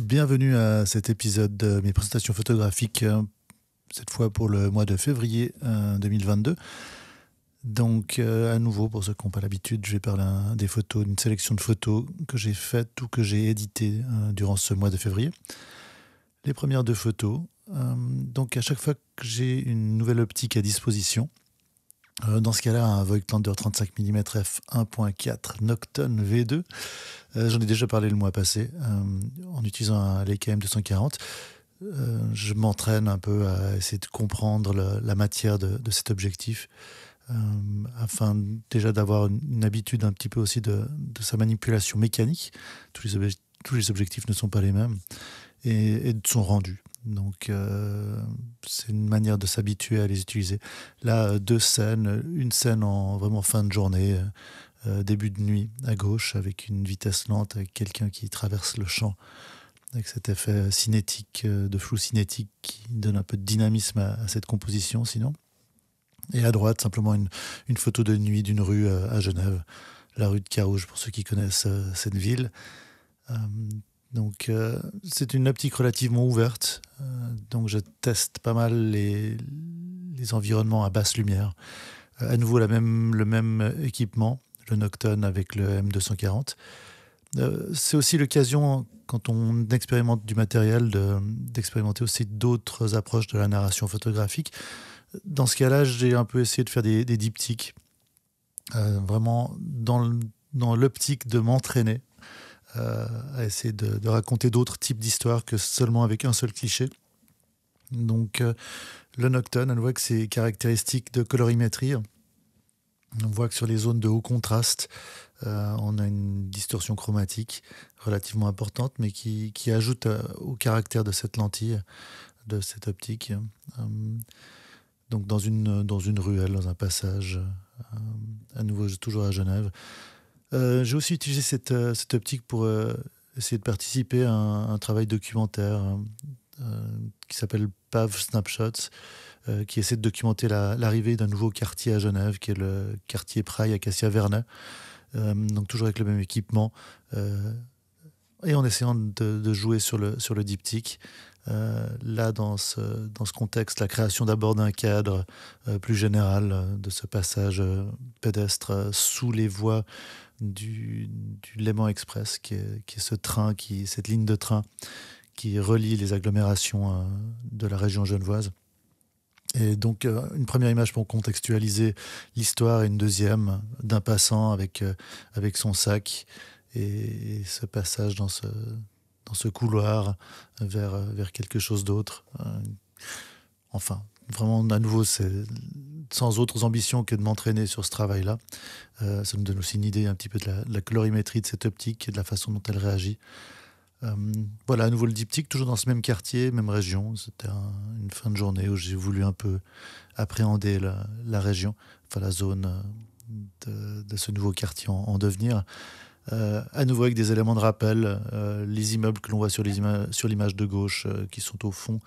Bienvenue à cet épisode de mes présentations photographiques, cette fois pour le mois de février 2022. Donc à nouveau, pour ceux qui n'ont pas l'habitude, je vais parler des photos, d'une sélection de photos que j'ai faites ou que j'ai éditées durant ce mois de février. Les premières deux photos, donc à chaque fois que j'ai une nouvelle optique à disposition, dans ce cas-là, un Voigtlander 35 mm f1.4 Nocton V2. J'en ai déjà parlé le mois passé en utilisant un Leica M240. Je m'entraîne un peu à essayer de comprendre la matière de cet objectif afin déjà d'avoir une habitude un petit peu aussi de sa manipulation mécanique. Tous les objectifs ne sont pas les mêmes et de son rendu. Donc c'est une manière de s'habituer à les utiliser. Là, deux scènes, une scène en vraiment fin de journée, début de nuit à gauche, avec une vitesse lente, avec quelqu'un qui traverse le champ, avec cet effet cinétique, de flou cinétique qui donne un peu de dynamisme à cette composition sinon. Et à droite, simplement une photo de nuit d'une rue à Genève, la rue de Carouge, pour ceux qui connaissent cette ville. Donc c'est une optique relativement ouverte, donc je teste pas mal les environnements à basse lumière. À nouveau le même équipement, le Nocton avec le M240. C'est aussi l'occasion, quand on expérimente du matériel, d'expérimenter aussi d'autres approches de la narration photographique. Dans ce cas-là, j'ai un peu essayé de faire des diptyques, vraiment dans l'optique de m'entraîner à essayer de raconter d'autres types d'histoires que seulement avec un seul cliché. Donc le Nocton, on voit que c'est caractéristique de colorimétrie. On voit que sur les zones de haut contraste, on a une distorsion chromatique relativement importante, mais qui ajoute au caractère de cette lentille, de cette optique. Donc dans une ruelle, dans un passage, à nouveau toujours à Genève. J'ai aussi utilisé cette optique pour essayer de participer à un travail documentaire qui s'appelle PAV Snapshots, qui essaie de documenter l'arrivée d'un nouveau quartier à Genève, qui est le quartier Praille Acacia Vernay. Donc toujours avec le même équipement, et en essayant de jouer sur le diptyque. Là, dans ce contexte, la création d'abord d'un cadre plus général de ce passage pédestre sous les voies du Léman Express, qui est ce train, cette ligne de train qui relie les agglomérations de la région genevoise. Et donc une première image pour contextualiser l'histoire et une deuxième d'un passant avec son sac et ce passage dans ce couloir vers quelque chose d'autre. Enfin, vraiment, à nouveau, c'est sans autres ambitions que de m'entraîner sur ce travail-là. Ça me donne aussi une idée un petit peu de la colorimétrie de cette optique et de la façon dont elle réagit. Voilà, à nouveau le diptyque, toujours dans ce même quartier, même région. C'était une fin de journée où j'ai voulu un peu appréhender la région, enfin la zone de ce nouveau quartier en devenir. À nouveau avec des éléments de rappel, les immeubles que l'on voit sur l'image de gauche, qui sont au fond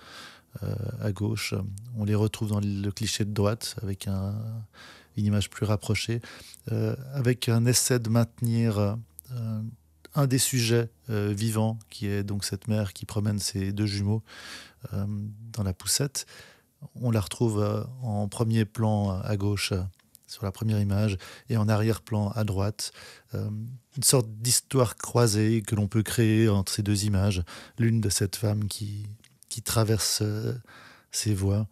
à gauche, on les retrouve dans le cliché de droite avec une image plus rapprochée, avec un essai de maintenir un des sujets vivants, qui est donc cette mère qui promène ses deux jumeaux dans la poussette. On la retrouve en premier plan à gauche, sur la première image, et en arrière-plan à droite. Une sorte d'histoire croisée que l'on peut créer entre ces deux images. L'une de cette femme qui traverse ces voies,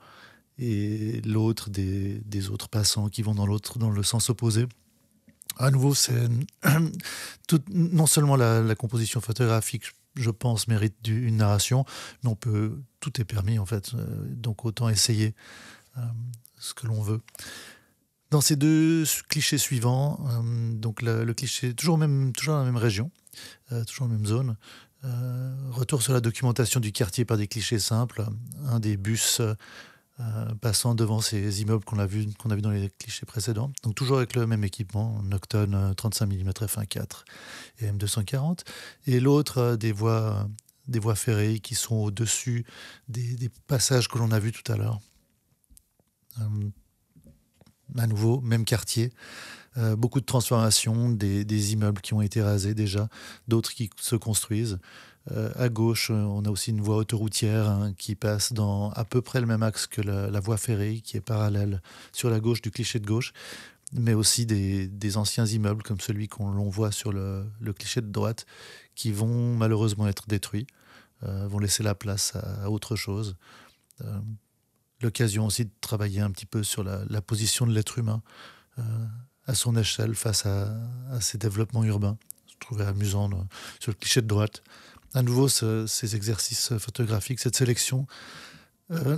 et l'autre des autres passants qui vont dans le sens opposé. À nouveau, c'est non seulement la composition photographique, je pense, mérite une narration, mais tout est permis en fait. Donc autant essayer ce que l'on veut. Dans ces deux clichés suivants, donc le cliché toujours dans la même région, toujours dans la même zone. Retour sur la documentation du quartier par des clichés simples. Un des bus passant devant ces immeubles qu'on a vu dans les clichés précédents. Donc toujours avec le même équipement, Nocton 35 mm f1.4 et M240. Et l'autre, des voies ferrées qui sont au-dessus des passages que l'on a vus tout à l'heure. À nouveau, même quartier. Beaucoup de transformations, des immeubles qui ont été rasés déjà, d'autres qui se construisent. À gauche, on a aussi une voie autoroutière qui passe dans à peu près le même axe que la voie ferrée, qui est parallèle sur la gauche du cliché de gauche, mais aussi des anciens immeubles comme celui l'on voit sur le cliché de droite, qui vont malheureusement être détruits, vont laisser la place à autre chose. Euh, L'occasion aussi de travailler un petit peu sur la position de l'être humain à son échelle face à ces développements urbains. Je trouvais amusant sur le cliché de droite. À nouveau, ces exercices photographiques, cette sélection,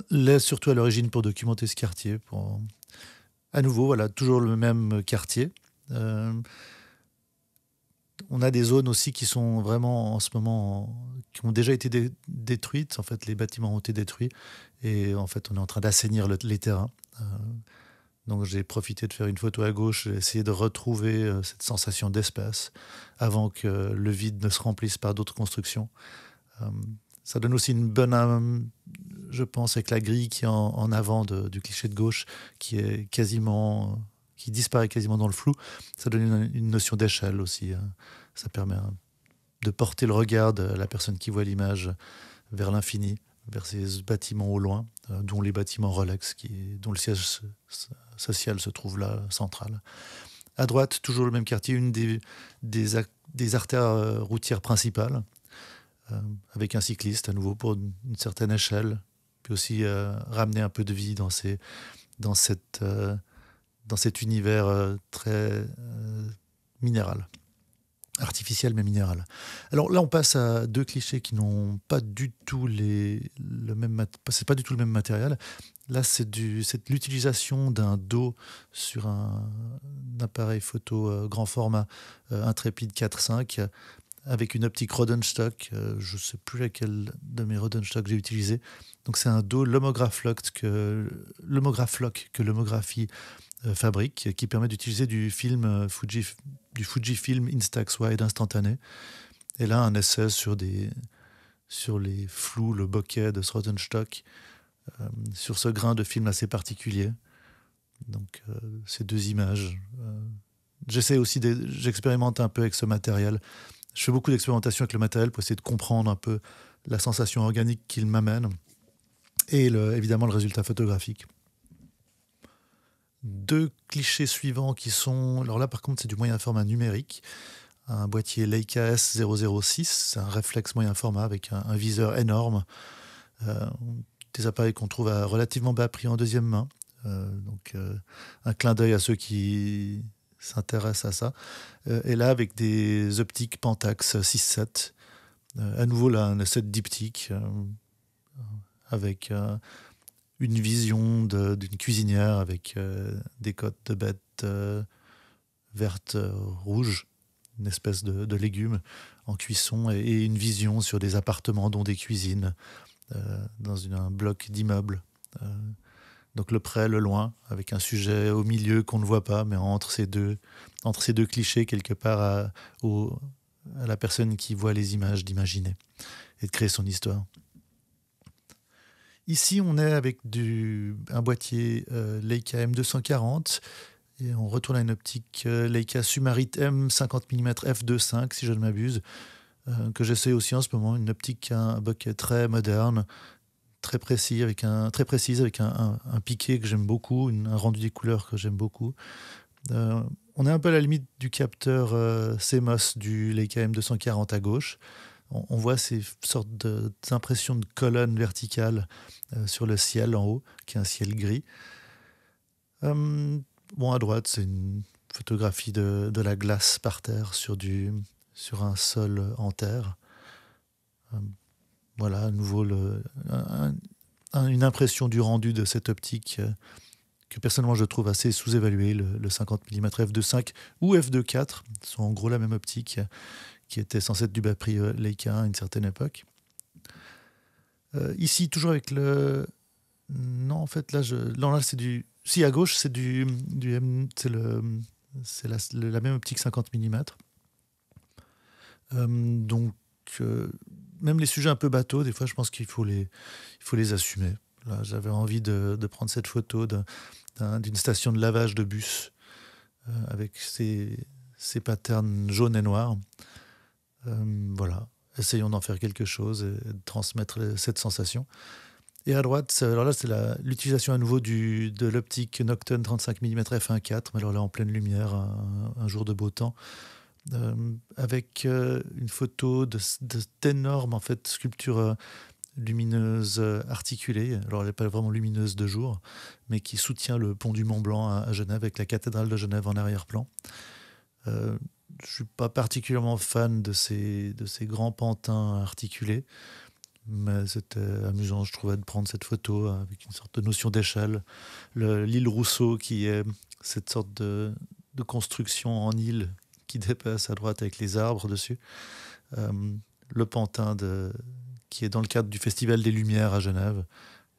l'est surtout à l'origine pour documenter ce quartier. À nouveau, voilà, toujours le même quartier. Euh, on a des zones aussi qui sont vraiment en ce moment, qui ont déjà été détruites. En fait, les bâtiments ont été détruits et en fait, on est en train d'assainir les terrains. Donc j'ai profité de faire une photo à gauche, j'ai essayé de retrouver cette sensation d'espace avant que le vide ne se remplisse par d'autres constructions. Ça donne aussi une bonne, je pense, avec la grille qui est en avant du cliché de gauche, qui disparaît quasiment dans le flou. Ça donne une notion d'échelle aussi. Ça permet de porter le regard de la personne qui voit l'image vers l'infini, vers ces bâtiments au loin, dont les bâtiments Rolex, dont le siège social se trouve là, central. À droite, toujours le même quartier, une des artères routières principales, avec un cycliste à nouveau pour une certaine échelle, puis aussi ramener un peu de vie dans cet univers très minéral. Artificiel mais minéral. Alors là, on passe à deux clichés qui n'ont pas du tout c'est pas du tout le même matériel. Là, c'est l'utilisation d'un dos sur un appareil photo grand format Intrepid 4.5 avec une optique Rodenstock. Je ne sais plus laquelle de mes Rodenstock j'ai utilisé. Donc c'est un dos Lomograph-Lock que Lomographie fabrique, qui permet d'utiliser du Fujifilm Instax Wide instantané. Et là, un essai sur les flous, le bokeh de ce Rodenstock, sur ce grain de film assez particulier. Donc, ces deux images. J'expérimente un peu avec ce matériel. Je fais beaucoup d'expérimentation avec le matériel pour essayer de comprendre un peu la sensation organique qu'il m'amène et évidemment le résultat photographique. Deux clichés suivants qui sont... Alors là, par contre, c'est du moyen format numérique. Un boîtier Leica S006, c'est un réflexe moyen format avec un viseur énorme. Des appareils qu'on trouve à relativement bas prix en deuxième main. Donc, un clin d'œil à ceux qui s'intéressent à ça. Et là, avec des optiques Pentax 6.7. À nouveau, là, un essai de diptyque avec... une vision d'une cuisinière avec des côtes de bêtes vertes, rouges, une espèce de légumes en cuisson, et une vision sur des appartements dont des cuisines dans un bloc d'immeubles. Donc le près, le loin, avec un sujet au milieu qu'on ne voit pas, mais entre ces deux clichés, quelque part à la personne qui voit les images d'imaginer et de créer son histoire. Ici, on est avec un boîtier Leica M240 et on retourne à une optique Leica Summarit M50 mm f2.5, si je ne m'abuse, que j'essaie aussi en ce moment. Une optique, un bokeh très moderne, très précise, avec un piqué que j'aime beaucoup, un rendu des couleurs que j'aime beaucoup. On est un peu à la limite du capteur CMOS du Leica M240 à gauche. On voit ces sortes d'impressions de colonnes verticales sur le ciel en haut, qui est un ciel gris. À droite, c'est une photographie de la glace par terre sur un sol en terre. Voilà, à nouveau une impression du rendu de cette optique que personnellement je trouve assez sous-évaluée, le 50 mm f2.5 ou f2.4, sont en gros la même optique, qui était censé être du bas prix Leica à une certaine époque. Ici, toujours avec le... Non, en fait, là, là c'est du... Si, à gauche, c'est c'est la même optique 50 mm. Donc, même les sujets un peu bateaux, des fois, je pense qu'il faut les assumer. Là, j'avais envie de prendre cette photo d'une station de lavage de bus avec ses patterns jaunes et noirs. Voilà, essayons d'en faire quelque chose et de transmettre cette sensation. Et à droite, alors là, c'est l'utilisation à nouveau de l'optique Nocturne 35 mm f1.4, mais alors là en pleine lumière, un jour de beau temps, avec une photo d'énormes en fait, sculptures lumineuses articulées. Alors elle n'est pas vraiment lumineuse de jour, mais qui soutient le pont du Mont Blanc à Genève, avec la cathédrale de Genève en arrière-plan. Je ne suis pas particulièrement fan de ces grands pantins articulés, mais c'était amusant, je trouvais, de prendre cette photo avec une sorte de notion d'échelle. L'île Rousseau, qui est cette sorte de construction en île qui dépasse à droite avec les arbres dessus. Le pantin qui est dans le cadre du Festival des Lumières à Genève,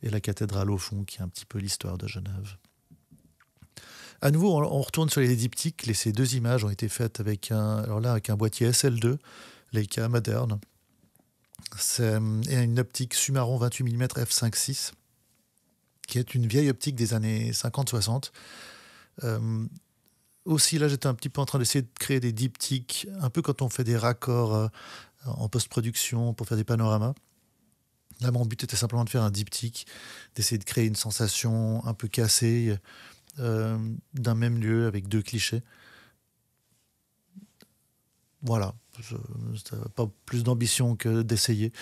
et la cathédrale au fond, qui est un petit peu l'histoire de Genève. À nouveau, on retourne sur les diptyques. Ces deux images ont été faites avec un boîtier SL2, Leica moderne. C'est une optique Sumaron 28 mm f5.6, qui est une vieille optique des années 50-60. Aussi, là, j'étais un petit peu en train d'essayer de créer des diptyques, un peu quand on fait des raccords en post-production pour faire des panoramas. Là, mon but était simplement de faire un diptyque, d'essayer de créer une sensation un peu cassée d'un même lieu avec deux clichés. Voilà, pas plus d'ambition que d'essayer,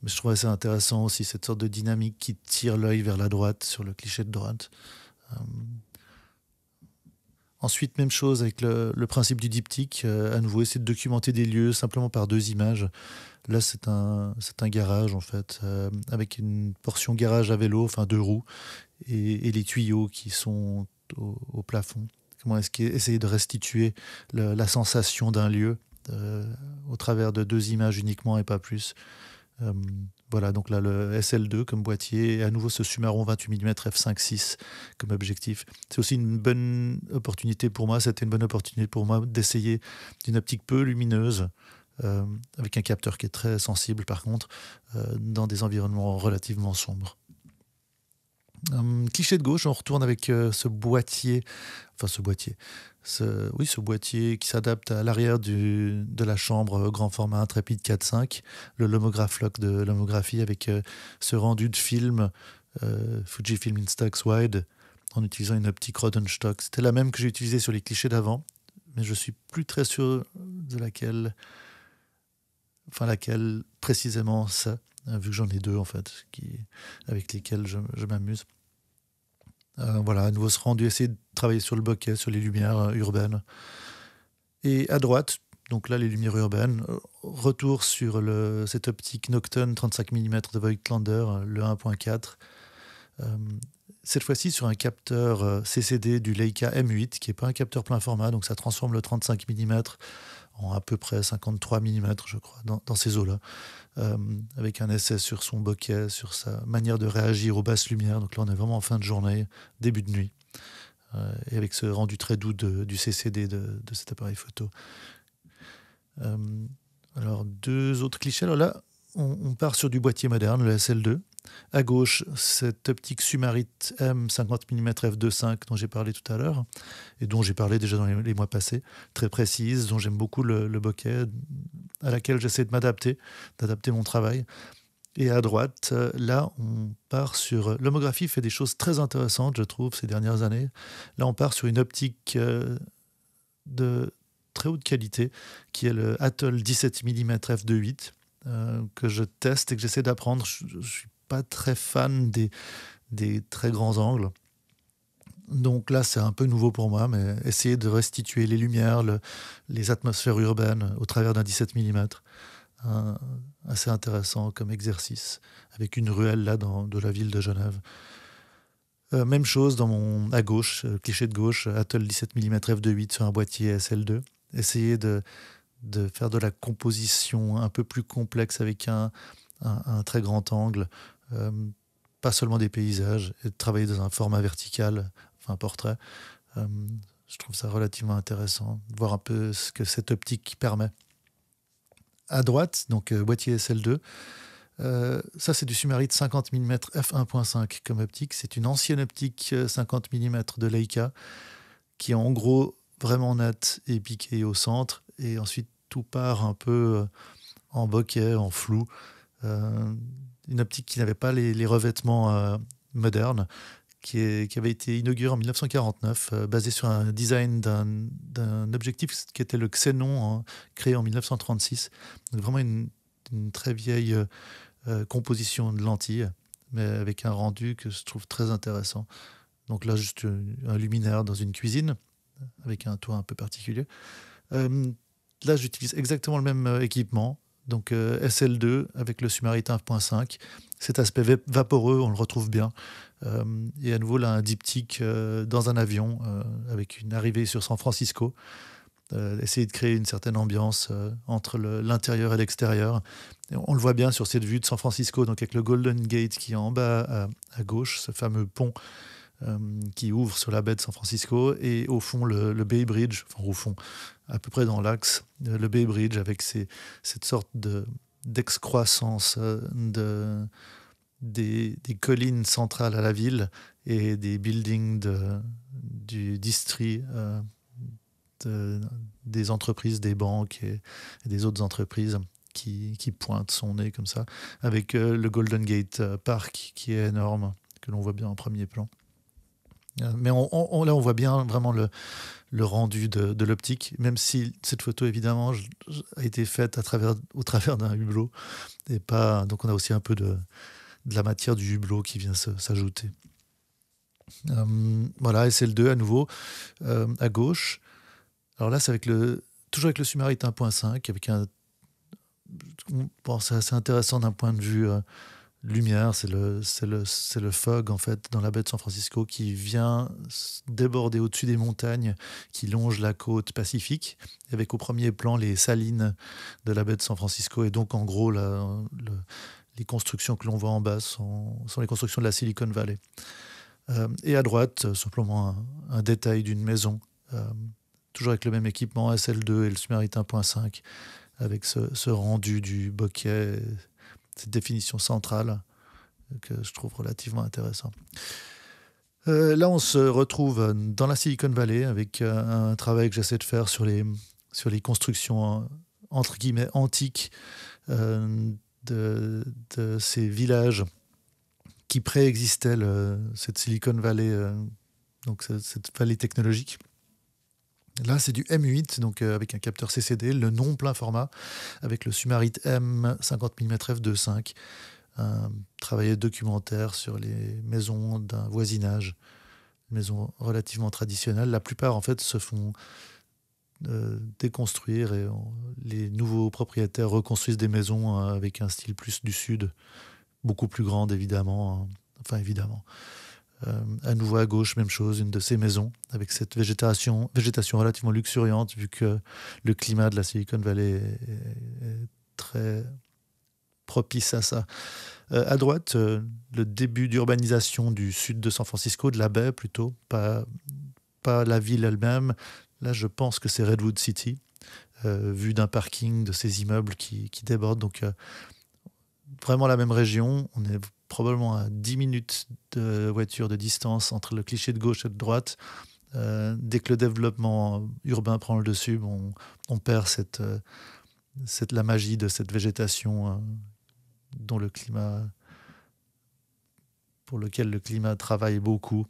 mais je trouvais ça intéressant aussi, cette sorte de dynamique qui tire l'œil vers la droite sur le cliché de droite. Ensuite, même chose avec le principe du diptyque, à nouveau essayer de documenter des lieux simplement par deux images. Là, c'est un garage en fait, avec une portion garage à vélo, enfin deux roues, et les tuyaux qui sont au plafond. Comment est-ce qu'essayer de restituer la sensation d'un lieu au travers de deux images uniquement et pas plus. Voilà, donc là le SL2 comme boîtier, et à nouveau ce Sumaron 28 mm f5.6 comme objectif. C'est aussi une bonne opportunité pour moi, c'était une bonne opportunité pour moi d'essayer d'une optique peu lumineuse, avec un capteur qui est très sensible par contre, dans des environnements relativement sombres. Cliché de gauche, on retourne avec ce boîtier qui s'adapte à l'arrière de la chambre grand format intrépide 4.5, le Lomograph Lock de Lomographie, avec ce rendu de film Fujifilm Instax Wide en utilisant une optique Rodenstock. C'était la même que j'ai utilisée sur les clichés d'avant, mais je suis plus très sûr de laquelle précisément ça, vu que j'en ai deux en fait, avec lesquels je m'amuse. Voilà, à nouveau ce rendu, essayer de travailler sur le bokeh, sur les lumières urbaines. Et à droite, donc là les lumières urbaines, retour sur cette optique Nocturne 35 mm de Voigtlander, le 1.4. Cette fois-ci sur un capteur CCD du Leica M8, qui n'est pas un capteur plein format, donc ça transforme le 35 mm en à peu près 53 mm, je crois, dans ces eaux-là, avec un essai sur son bokeh, sur sa manière de réagir aux basses lumières. Donc là, on est vraiment en fin de journée, début de nuit, et avec ce rendu très doux du CCD de cet appareil photo. Alors, deux autres clichés. Alors là, on part sur du boîtier moderne, le SL2. À gauche, cette optique Sumarit M 50 mm f2.5 dont j'ai parlé tout à l'heure, et dont j'ai parlé déjà dans les mois passés, très précise, dont j'aime beaucoup le bokeh, à laquelle j'essaie de d'adapter mon travail. Et à droite, là, on part sur... L'homographie fait des choses très intéressantes, je trouve, ces dernières années. Là, on part sur une optique de très haute qualité, qui est le Atoll 17 mm f2.8, que je teste et que j'essaie d'apprendre. Je suis pas très fan des très grands angles. Donc là, c'est un peu nouveau pour moi, mais essayer de restituer les lumières, les atmosphères urbaines au travers d'un 17 mm. Assez intéressant comme exercice, avec une ruelle là de la ville de Genève. Même chose à gauche, cliché de gauche, Atoll 17 mm f2.8 sur un boîtier SL2. Essayer de faire de la composition un peu plus complexe avec un très grand angle, pas seulement des paysages, et de travailler dans un format vertical, enfin portrait. Je trouve ça relativement intéressant de voir un peu ce que cette optique permet. À droite, donc boîtier SL2, ça c'est du Sumarit 50 mm f1.5 comme optique. C'est une ancienne optique 50 mm de Leica qui en gros vraiment nette et piquée au centre. Et ensuite, tout part un peu en bokeh, en flou. Une optique qui n'avait pas les revêtements modernes, qui avait été inaugurée en 1949, basée sur un design d'un objectif qui était le Xénon, créé en 1936. Donc vraiment une très vieille composition de lentilles, mais avec un rendu que je trouve très intéressant. Donc là, juste un luminaire dans une cuisine, avec un toit un peu particulier. Là, j'utilise exactement le même équipement, donc SL2 avec le Sumarit 1.5. Cet aspect vaporeux, on le retrouve bien. Et à nouveau, là, un diptyque dans un avion, avec une arrivée sur San Francisco. Essayer de créer une certaine ambiance entre l'intérieur et l'extérieur. Et on le voit bien sur cette vue de San Francisco, donc avec le Golden Gate qui est en bas à gauche, ce fameux pont qui ouvre sur la baie de San Francisco, et au fond le Bay Bridge, enfin au fond, à peu près dans l'axe, le Bay Bridge avec cette sorte d'excroissance des collines centrales à la ville et des buildings du district des entreprises, des banques et des autres entreprises qui pointent son nez comme ça, avec le Golden Gate Park qui est énorme, que l'on voit bien en premier plan. Mais là, on voit bien vraiment le rendu de l'optique, même si cette photo, évidemment, a été faite au travers d'un hublot. Et pas, donc on a aussi un peu de la matière du hublot qui vient s'ajouter. Voilà, SL2 à nouveau, à gauche. Alors là, c'est toujours avec le Sumarit 1.5, avec c'est assez intéressant d'un point de vue lumière, c'est le fog en fait dans la baie de San Francisco qui vient déborder au-dessus des montagnes qui longent la côte pacifique, avec au premier plan les salines de la baie de San Francisco, et donc en gros les constructions que l'on voit en bas sont les constructions de la Silicon Valley. Et à droite, simplement un détail d'une maison, toujours avec le même équipement SL2 et le Sumarit 1.5, avec ce rendu du bokeh, cette définition centrale que je trouve relativement intéressant. Là, on se retrouve dans la Silicon Valley avec un travail que j'essaie de faire sur les constructions entre guillemets antiques de ces villages qui préexistaient cette Silicon Valley, donc cette vallée technologique. Là, c'est du M8, donc avec un capteur CCD, le non plein format, avec le Sumarit M 50 mm f2.5, un travail documentaire sur les maisons d'un voisinage, une maison relativement traditionnelle. La plupart, en fait, se font déconstruire, et les nouveaux propriétaires reconstruisent des maisons avec un style plus du sud, beaucoup plus grande, évidemment. Enfin, évidemment. À nouveau à gauche, même chose, une de ces maisons avec cette végétation relativement luxuriante, vu que le climat de la Silicon Valley est très propice à ça. À droite, le début d'urbanisation du sud de San Francisco, de la baie plutôt, pas la ville elle-même. Là, je pense que c'est Redwood City, vu d'un parking de ces immeubles qui débordent. Donc, vraiment la même région. On est probablement à 10 minutes de voiture de distance entre le cliché de gauche et de droite. Dès que le développement urbain prend le dessus, on perd la magie de cette végétation pour lequel le climat travaille beaucoup.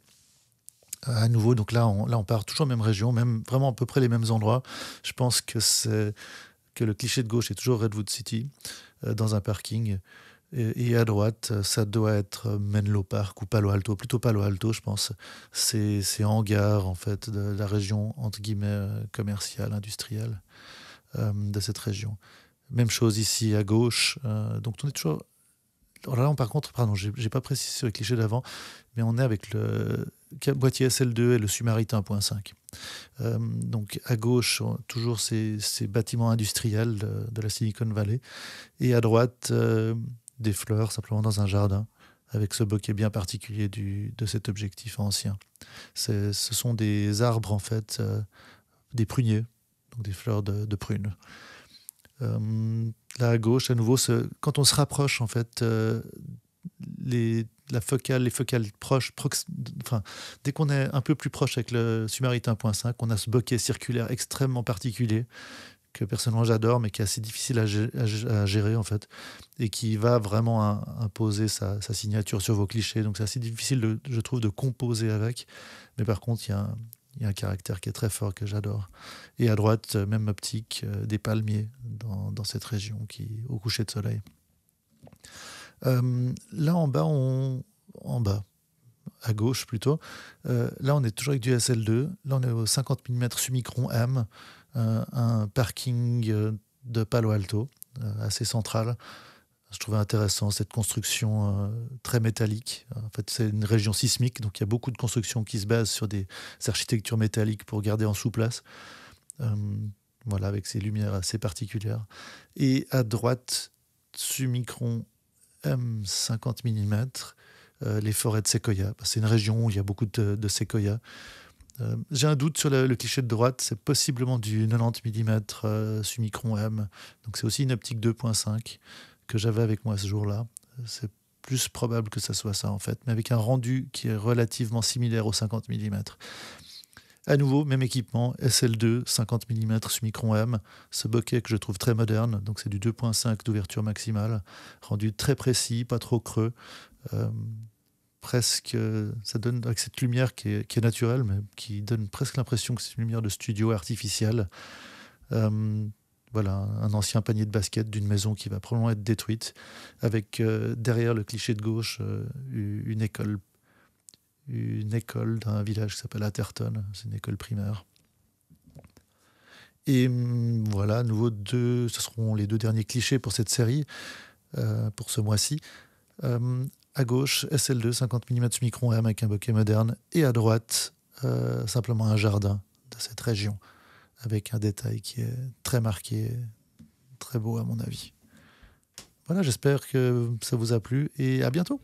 À nouveau, donc là, on part toujours même région, même vraiment à peu près les mêmes endroits. Je pense que le cliché de gauche est toujours Redwood City, dans un parking. Et à droite, ça doit être Menlo Park ou Palo Alto, plutôt Palo Alto, je pense. C'est hangar, en fait, de la région, entre guillemets, commerciale, industrielle de cette région. Même chose ici à gauche. Donc on est toujours... Alors là, par contre, pardon, j'ai pas précisé sur les clichés d'avant, mais on est avec le boîtier SL2 et le Sumarit 1.5. Donc à gauche, toujours ces bâtiments industriels de la Silicon Valley. Et à droite, des fleurs simplement dans un jardin, avec ce bokeh bien particulier de cet objectif ancien. Ce sont des arbres, en fait, des pruniers, donc des fleurs de prunes. Là à gauche, à nouveau, quand on se rapproche, en fait, les la focale, les focales proches, enfin, dès qu'on est un peu plus proche avec le Summarit 1.5, on a ce bokeh circulaire extrêmement particulier que personnellement j'adore, mais qui est assez difficile à gérer en fait, et qui va vraiment imposer sa signature sur vos clichés. Donc c'est assez difficile, je trouve, de composer avec. Mais par contre, il y a un caractère qui est très fort que j'adore. Et à droite, même optique, des palmiers dans cette région au coucher de soleil. Là en bas, à gauche plutôt, là on est toujours avec du SL2. Là on est au 50 mm Summicron M, un parking de Palo Alto, assez central. Je trouvais intéressant cette construction très métallique. En fait, c'est une région sismique, donc il y a beaucoup de constructions qui se basent sur des architectures métalliques pour garder en souplesse. Voilà, avec ces lumières assez particulières. Et à droite, Summicron M 50 mm, les forêts de séquoia. C'est une région où il y a beaucoup de séquoia. J'ai un doute sur le cliché de droite, c'est possiblement du 90 mm Summicron M. Donc c'est aussi une optique 2.5 que j'avais avec moi ce jour-là. C'est plus probable que ça soit ça en fait, mais avec un rendu qui est relativement similaire au 50 mm. À nouveau, même équipement, SL2, 50 mm Summicron M, ce bokeh que je trouve très moderne, donc c'est du 2.5 d'ouverture maximale, rendu très précis, pas trop creux, presque, ça donne avec cette lumière qui est naturelle, mais qui donne presque l'impression que c'est une lumière de studio artificielle. Voilà, un ancien panier de basket d'une maison qui va probablement être détruite, avec derrière le cliché de gauche une école d'un village qui s'appelle Atherton, c'est une école primaire. Et voilà, à nouveau, ce seront les 2 derniers clichés pour cette série, pour ce mois-ci. À gauche, SL2, 50 mm Summicron M avec un bokeh moderne, et à droite, simplement un jardin de cette région, avec un détail qui est très marqué, très beau à mon avis. Voilà, j'espère que ça vous a plu, et à bientôt.